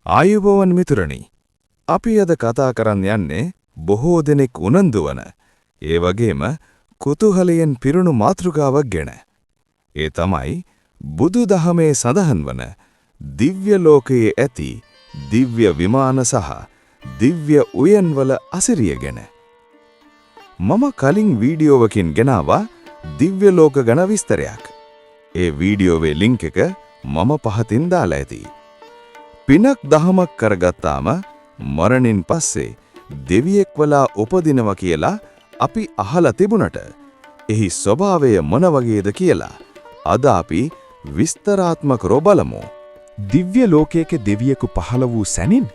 ආයුබෝවන් මිතුරනි. අපි අද කතා කරන්න යන්නේ බොහෝ දෙනෙක් උනන්දු වන, ඒ වගේම කුතුහලයෙන් පිරුණු මාතෘකාවක් ගැන. ඒ තමයි බුදුදහමේ සඳහන් වන දිව්‍ය ලෝකයේ ඇති දිව්‍ය විමාන සහ දිව්‍ය උයන්වල අසිරිය ගැන. මම කලින් වීඩියෝවකින් ගෙනාවා දිව්‍ය ලෝක ගැන විස්තරයක්. ඒ වීඩියෝවේ ලින්ක් එක මම පහතින් දාලා ඇති. පිනක් දහමක් කරගත්තාම මරණින් පස්සේ දෙවියෙක් වෙලා උපදිනවා කියලා අපි අහලා තිබුණට එහි ස්වභාවය මොන වගේද කියලා අද අපි විස්තරාත්මකව බලමු. දිව්‍ය ලෝකයක දෙවියෙකු පහළ වූ සැනින්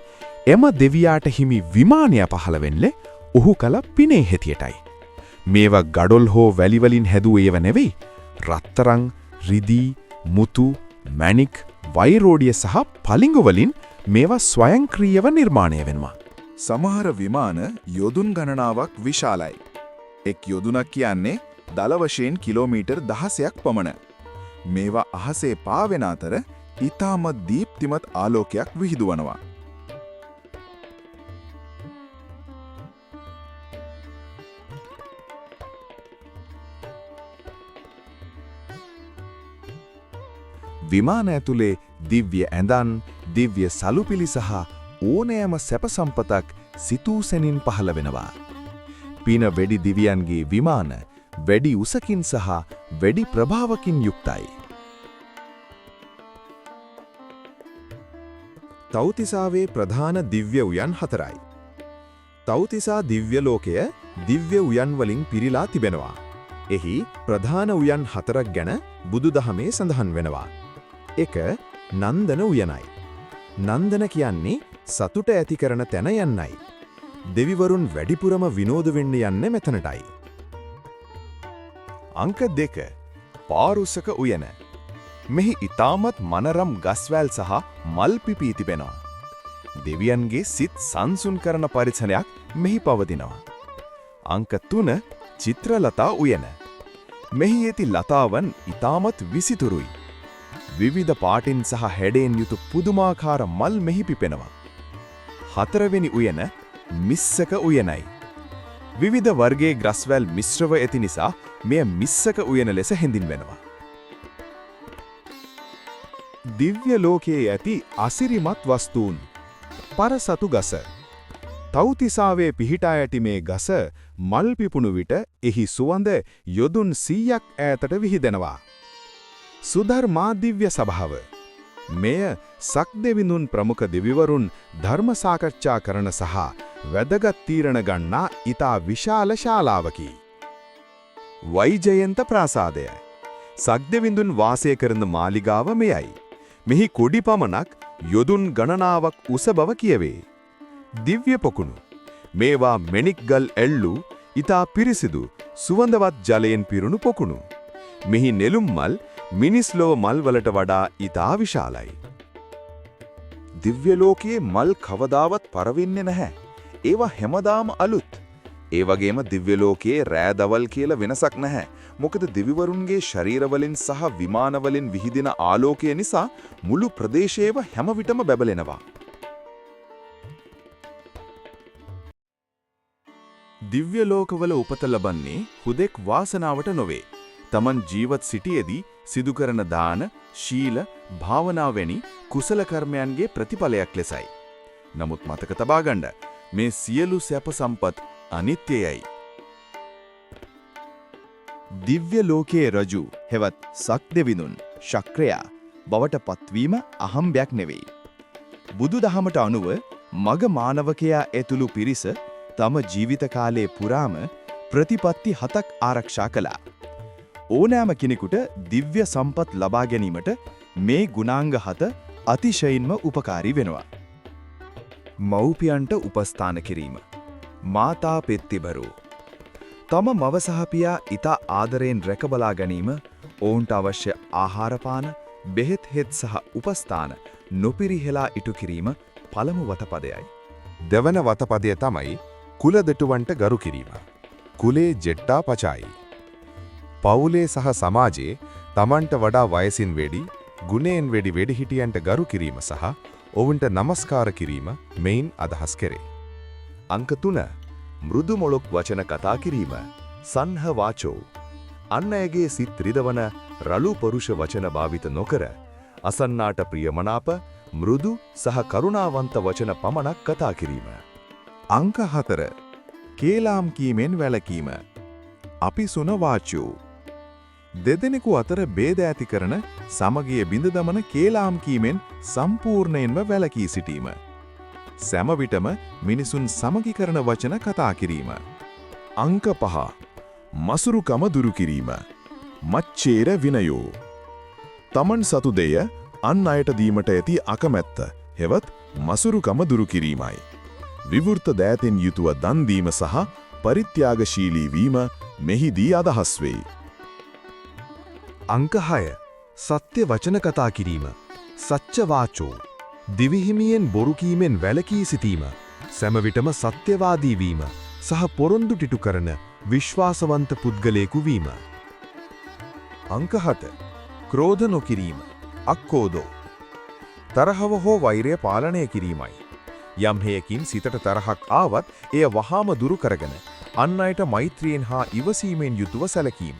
එම දෙවියාට හිමි විමානය පහළ වෙන්නේ ඔහු කල පිනේ හැටියටයි. මේවා ගඩොල් හෝ වැලි වලින් හැදුව ඒවා නෙවෙයි. රත්තරන්, රිදී, මුතු, මැණික්, වෛරෝඩිය සහ පලිඟු වලින් මේවා ස්වයංක්‍රීයව නිර්මාණය වෙනවා. සමහර විමාන යොදුන් ගණනාවක් විශාලයි. එක් යොදුනක් කියන්නේ දල වශයෙන් කිලෝමීටර් 16ක් පමණ. මේවා අහසේ පාවෙන අතර ඊටමත් දීප්තිමත් ආලෝකයක් විහිදුවනවා. විමාන ඇතුලේ දිව්‍ය ඇඳන්, දිව්‍ය සලුපිලි සහ ඕනෑම සැප සම්පතක් සිතූසෙනින් පහළ වෙනවා. පින වැඩි දිව්‍යයන්ගේ විමාන වැඩි උසකින් සහ වැඩි ප්‍රභාවකින් යුක්තයි. තව්තිසාවේ ප්‍රධාන දිව්‍ය උයන් 4යි. තව්තිසා දිව්‍ය ලෝකය දිව්‍ය උයන් වලින් පිරීලා තිබෙනවා. එහි ප්‍රධාන උයන් 4ක් ගැන බුදුදහමේ සඳහන් වෙනවා. 1. නන්දන උයනයි. නන්දන කියන්නේ සතුට ඇති කරන තැන යන්නයි. දෙවිවරුන් වැඩිපුරම විනෝද වෙන්න යන්නේ මෙතනටයි. අංක 2. පාරුසක උයන. මෙහි ඊටමත් මනරම් ගස්වැල් සහ මල් පිපී තිබෙනවා. දෙවියන්ගේ සිත් සංසුන් කරන පරිසරයක් මෙහි පවතිනවා. අංක 3. චිත්‍රලතා උයන. මෙහි ඇති ලතාවන් ඊටමත් විසිතුරුයි. විවිධ පාටින් සහ හැඩයෙන් යුතු පුදුමාකාර මල් මෙහි පිපෙනවා. 4 වෙනි උයන මිස්සක උයනයි. විවිධ වර්ගයේ ගස්වැල් මිශ්‍රව ඇති නිසා මෙය මිස්සක උයන ලෙස හැඳින්වෙනවා. දිව්‍ය ලෝකයේ ඇති අසිරිමත් වස්තුන්. පරසතු ගස. තව්තිසාවේ පිහිටා ඇති මේ ගස මල් පිපුණු විට එහි සුවඳ යොදුන් 100ක් ඈතට විහිදෙනවා. සුධර්මා දිව්‍ය සභාව. මෙය සක්දෙවිඳුන් ප්‍රමුඛ දෙවිවරුන් ධර්ම සාකච්ඡා කරන සහ වැදගත් තීරණ ගන්නා ඊතා විශාල ශාලාවකි. වෛජයන්ත ප්‍රාසාදය. සක්දෙවිඳුන් වාසය කරන මාලිගාව මෙයයි. මෙහි කුඩි පමණක් යොදුන් ගණනාවක් උස බව කියවේ. දිව්‍ය පොකුණු. මේවා මෙණික්ගල් එල්ලු ඊතා පිරිසිදු සුවඳවත් ජලයෙන් පිරුණු පොකුණු. මෙහි නෙළුම් මල් මිනිස් ලොව මල් වලට වඩා ඊතා විශාලයි. දිව්‍ය ලෝකයේ මල් කවදාවත් පරවෙන්නේ නැහැ. ඒවා හැමදාම අලුත්. ඒ වගේම දිව්‍ය ලෝකයේ රෑ දවල් කියලා වෙනසක් නැහැ. මොකද දෙවිවරුන්ගේ ශරීරවලින් සහ විමානවලින් විහිදෙන ආලෝකය නිසා මුළු ප්‍රදේශයේම හැම විටම බැබලෙනවා. දිව්‍ය ලෝකවල උපත ලබන්නේ හුදෙක් වාසනාවට නොවේ. තමන් ජීවත් සිටියේදී සිදු කරන දාන, ශීල, භාවනා වැනි කුසල කර්මයන්ගේ ප්‍රතිඵලයක් ලෙසයි. නමුත් මතක තබා ගන්න මේ සියලු සැප සම්පත් අනිත්‍යයයි. දිව්‍ය ලෝකයේ රජු හෙවත් සක්දෙවිඳුන් ශක්‍රයා බවට පත්වීම අහම්බයක් නෙවෙයි. බුදුදහමට අනුව මග මානවකයා ඇතුළු පිරිස තම ජීවිත කාලයේ පුරාම ප්‍රතිපත්ති 7ක් ආරක්ෂා කළා. ඕනෑම කෙනෙකුට දිව්‍ය සම්පත් ලබා ගැනීමට මේ ගුණාංග 7 අතිශයින්ම උපකාරී වෙනවා. මව්පියන්ට උපස්ථාන කිරීම. මාතා පෙත්තිබරු. තම මව සහ පියා ඊතා ආදරයෙන් රැකබලා ගැනීම, ඔවුන්ට අවශ්‍ය ආහාර පාන, බෙහෙත් හෙත් සහ උපස්ථාන නොපිරිහෙලා ඉටු කිරීම පළමු වතපදයයි. දෙවන වතපදය තමයි කුලදෙටුවන්ට ගරු කිරීම. කුලේ ජෙට්ටා පචායි. පවුලේ සහ සමාජයේ තමන්ට වඩා වයසින් වැඩි, ගුණයෙන් වැඩි වැඩිහිටියන්ට ගරු කිරීම සහ ඔවුන්ට නමස්කාර කිරීම මෙයින් අදහස් කෙරේ. අංක 3 මෘදු මොළොක් වචන කතා කිරීම සන්හ වාචෝ අන් අයගේ සිත් රිදවන රළු පරුෂ වචන භාවිත නොකර අසන්නාට ප්‍රියමනාප මෘදු සහ කරුණාවන්ත වචන පමණක් කතා කිරීම. අංක 4 කේලාම් කීමෙන් වැළකීම. අපි සුන වාචෝ දෙදෙනෙකු අතර ભેද ඇති කරන සමගිය බිඳ දමන කේලාම් කීමෙන් සම්පූර්ණයෙන්ම වැළකී සිටීම. සෑම විටම මිනිසුන් සමගි කරන වචන කතා කිරීම. අංක 5 මසුරුකම දුරු කිරීම. මච්චේර විනයෝ තමන් සතු දෙය අන් අයට දීමට ඇති අකමැත්ත හෙවත් මසුරුකම දුරු කිරීමයි. විවෘත දෑතෙන් යුතුව දන් දීම සහ පරිත්‍යාගශීලී වීම මෙහිදී අදහස් වෙයි. අංක 6 සත්‍ය වචන කතා කිරීම. සච්ච වාචෝ දිවිහිමියෙන් බොරු කීමෙන් වැළකී සිටීම. සෑම විටම සත්‍යවාදී වීම සහ පොරොන්දු ටිටු කරන විශ්වාසවන්ත පුද්ගලයෙකු වීම. අංක 7 ක්‍රෝධ නොකිරීම. අක්කෝදෝ තරහව හෝ වෛරය පාලනය කිරීමයි. යම් හේයකින් සිතට තරහක් ආවත් එය වහාම දුරු කරගෙන අන් අයට මෛත්‍රියෙන් හා ඉවසීමෙන් යුතුව සැලකීම.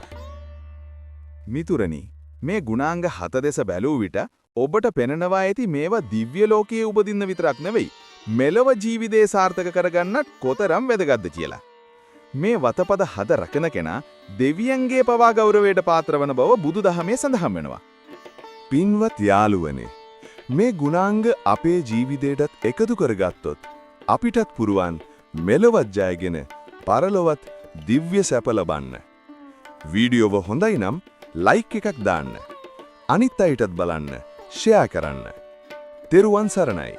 මිතුරනි, මේ ගුණාංග 7 දෙස බැලූ විට ඔබට පෙනෙනවා ඇති මේවා දිව්‍ය ලෝකයේ උපදින්න විතරක් නෙවෙයි, මෙලොව ජීවිතේ සාර්ථක කරගන්නත් කොතරම් වැදගත්ද කියලා. මේ වතපද 7 රකින කෙනා දෙවියන්ගේ පවා ගෞරවයට පාත්‍ර වන බව බුදුදහමේ සඳහන් වෙනවා. පින්වත් යාළුවනේ, මේ ගුණාංග අපේ ජීවිතයටත් එකතු කරගත්තොත් අපිටත් පුරුවන් මෙලොවත් ජයගෙන පරලොවත් දිව්‍ය සැප ලබන්න. වීඩියෝව හොඳයි නම් ලයික් එකක් දාන්න. අනිත් අයටත් බලන්න ෂෙයා කරන්න. තෙරුවන් සරණයි.